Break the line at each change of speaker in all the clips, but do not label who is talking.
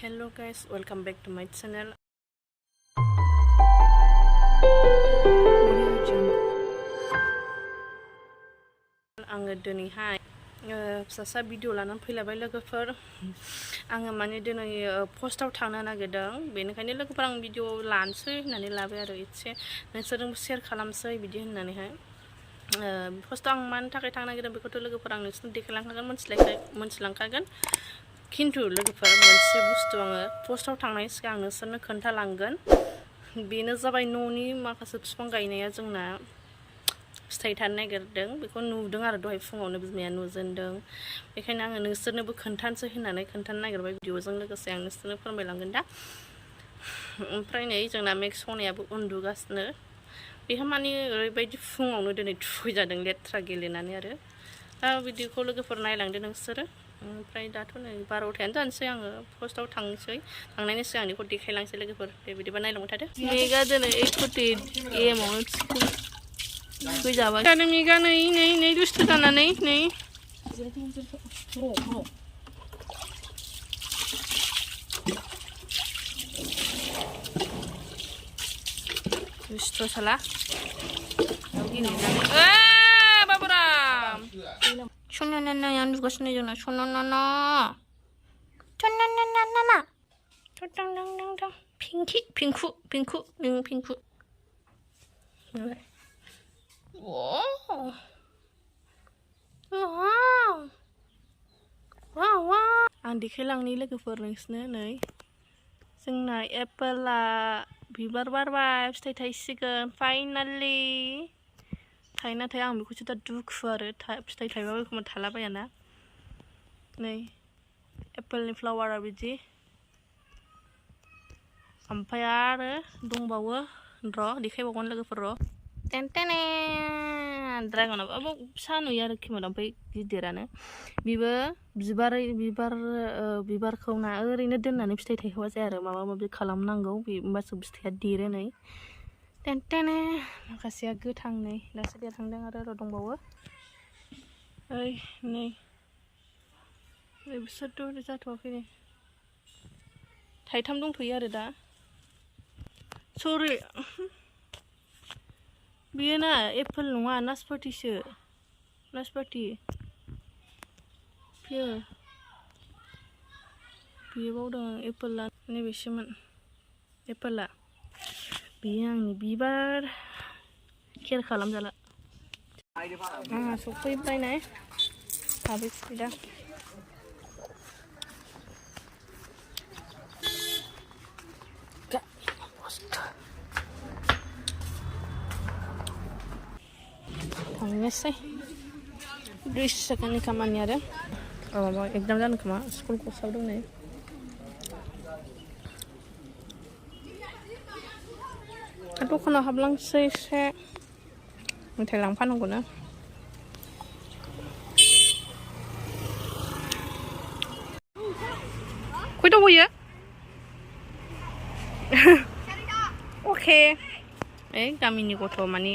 Hello guys, welcome back to my channel. आङो दिनैहाय फिसा भिडिअ लानानै फैलायबाय लोगोफोर आङो माने दिनै पस्टआव थांनो नागिरदों बेनिखायनो लोगोफोर आं भिडिअ लानोसै होननानै लाबाय आरो एसे नोंसोरजों शेयार खालामसै बिदि होननानैहाय पस्टआव आं मानि थाखाय थांनो नागिरदों बेखौथ' लोगोफोर आं नोंसोरनो देखायलांखागोन मोनथिलांखागोन खिन्थु लोगोफोर मोनसे बुस्थु आङो पस्टआव थांनायनि सिगां नोंसोरनो खोन्थालांगोन बेनो जाबाय न'नि माखासे बिफां गायनाया जोंना फिथाइ थानो नागिरदों बेखौ नुदों आरो दहाय फुङावनो बिमाया नुजेनदों बेखायनो आङो नोंसोरनोबो खोन्थानोसै होननानै खोन्थानो नागिरबाय भिडिअजों लोगोसे आं नोंसोरनो फोरमायलांगोन दा ओमफ्राय नै जोंना मेक्स सनायाबो उन्दुगासिनो बेहा माने ओरैबायदि फुङावनो दिनै थुखैजादों लेथ्रा गेलेनानै आरो दा भिडिअखौ लोगोफोर नायलांदो नोंसोरो ओमफ्राय दाथ' नै 12थायानो जानोसै आङो पस्टआव थांनोसै थांनायनि सिगां बेखौ देखायलांसै लोगोफोर दे बिदिबा नायलांबाय थादो मेगा दिनै 8:40 AM आवनो थुखैजाबाय जादों मेगा नै दुस्थु जानानै नै दुस्थु साला बाबुरा Shonana yang juga sini jangan shonana. Tang. Pinku. Wow. Ang dikhilangi logofor nोंसोरनो नै जोंना एप्पलआ बिबार बारबाय फिथाइ थाइसिगोन फाइनालि नाथाय आं बेखौसो दा दुखु आरो फिथाइ थाइबाबो एखमबा थालाबायाना नै एप्पलनि फ्लावारा बिदि ओमफ्राय आरो दंबावो र' देखायबावगोन लोगोफोर र' टेनटेने ड्रागनाबो फिसा नुयो आरोखि ओमफ्राय गिदिरानो बिबो बिबारखौ ना ओरैनो दोननानै फिथाइ थाइहोआ जाया आरो माबा माबि खालामनांगौ होमबासो फिथाइया देरो नै टेनटेने माखासेया गोथां नै दासो देरहांदों आरो दंबावो नै बिसोरथ' जाथ'वाखै नै थाइथाम दंथ'यो आरो दा सरि बेयो ना एप्पल नङा नासपतिसो नासपति पेयार बेयो बावदों एप्पला नैबेसोमोन एप्पला बेयो आंनि बिबार केयार खालामजाला आंहा सफैबाय नै हाबैसैदा थांनोसै 2 सेकेन्डनि खामानि आरो माबा एगजाम जानो खोमा स्कुल कर्सआव दं नै दखानाव हाबलांसै एसे मेथाइ लांफानांगौना खयथायाव फैयो अके गामिनि गथ' माने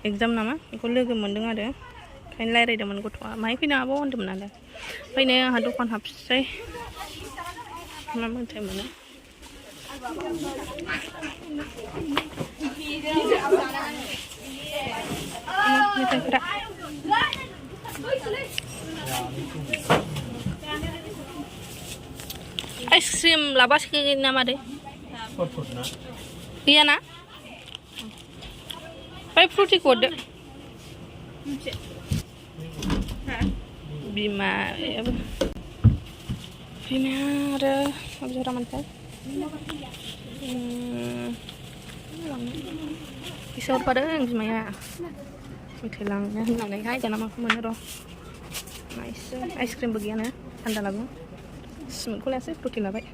एगजाम नामा बेखौ लोगो मोनदों आरो ओंखायनो रायज्लायदोंमोन गथ'आ माहाय फैनो हागौ होनदोंमोन आरो ओमफ्राय नै आंहा दखान हाबसै मा मेथाइ मोनो मेथाइफोरा आइसक्रिम लाबासो नामा दे गैया ना बाय फ्रुटिखौ हरदो बिमायाबो आरो माबा मोनथाय फैसा हरफादों बिमाया मेथाइ लांनो होननानैहाय दाना माखौ मोनो र' नायसै आइसक्रिमबो गैयानो थान्दा लाबो सिमेन्टखौ लायासै फ्रुटि लाबाय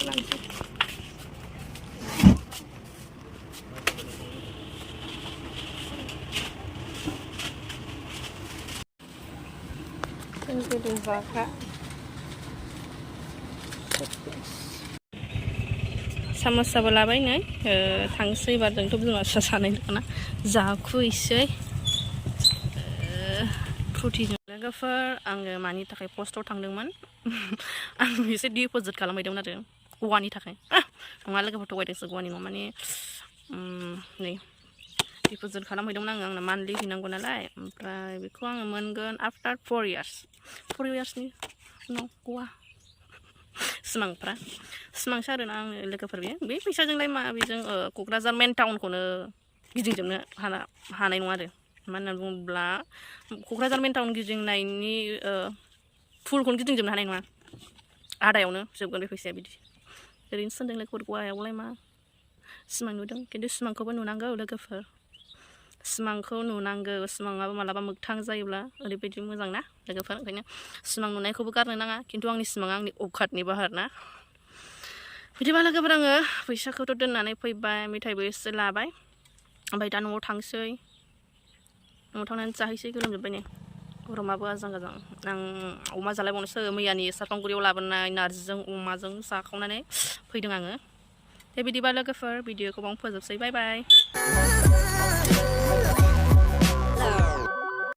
लानोसै गोदो जाग्रा साम'साबो लाबाय नै थांसै एबार जोंथ' बिमा फिसा सानै दंना जाखुयैसै फ्रुटिजों लोगोफोर आङो मानि थाखाय पस्टआव थांदोंमोन आं एसे डिप'जिट खालामहैदोंमोन आरो गवानि थाखाय नङा लोगोफोर थगायदोंसो गवानि नङा माने नै डिप'जिट खालामहैदोंमोन आंनो मान्थलि हैनांगौ नालाय ओमफ्राय बेखौ आङो मोनगोन आफ्टार 4 इयार्सनि उनाव गवा सिमांसो आरोना आङो लोगोफोर बे फैसाजोंलाय मा बेजों क'क्राझार मेन टाउनखौनो गिदिंजोबनो हानाय नङा आरो मानो होनना बुङोब्ला क'क्राझार मेन टाउन गिदिंनायनि फुलखौनो गिदिंजोबनो हानाय नङा आदायावनो जोबगोन बे फैसाया बिदि ओरैनो सानदों लोगोफोर गवायावलाय मा सिमां नुदों खिन्थु सिमांखौबो नुनांगौ लोगोफोर सिमांखौ नुनांगौ सिमाङाबो मालाबा मोगथां जायोब्ला ओरैबायदि मोजां ना लोगोफोर ओंखायनो सिमां नुनायखौबो गारनो नाङा खिन्थु आंनि सिमाङा आंनि अखातनि बाहार ना बिदिबा लोगोफोर आङो फैसाखौथ' दोननानै फैबाय मेथाइबो एसे लाबाय ओमफ्राय दा न'आव थांसै न'आव थांनानै जाहैसै गोलोमजोब्बाय नै गरमाबो आजां गाजां आं अमा जालायबावनोसो मैयानि सारफांगुरियाव लाबोनाय नार्जिजों अमाजों जाखावनानै फैदों आङो दे बिदिबा लोगोफोर भिडिअखौ बावनो फोजोबसै बाय बाय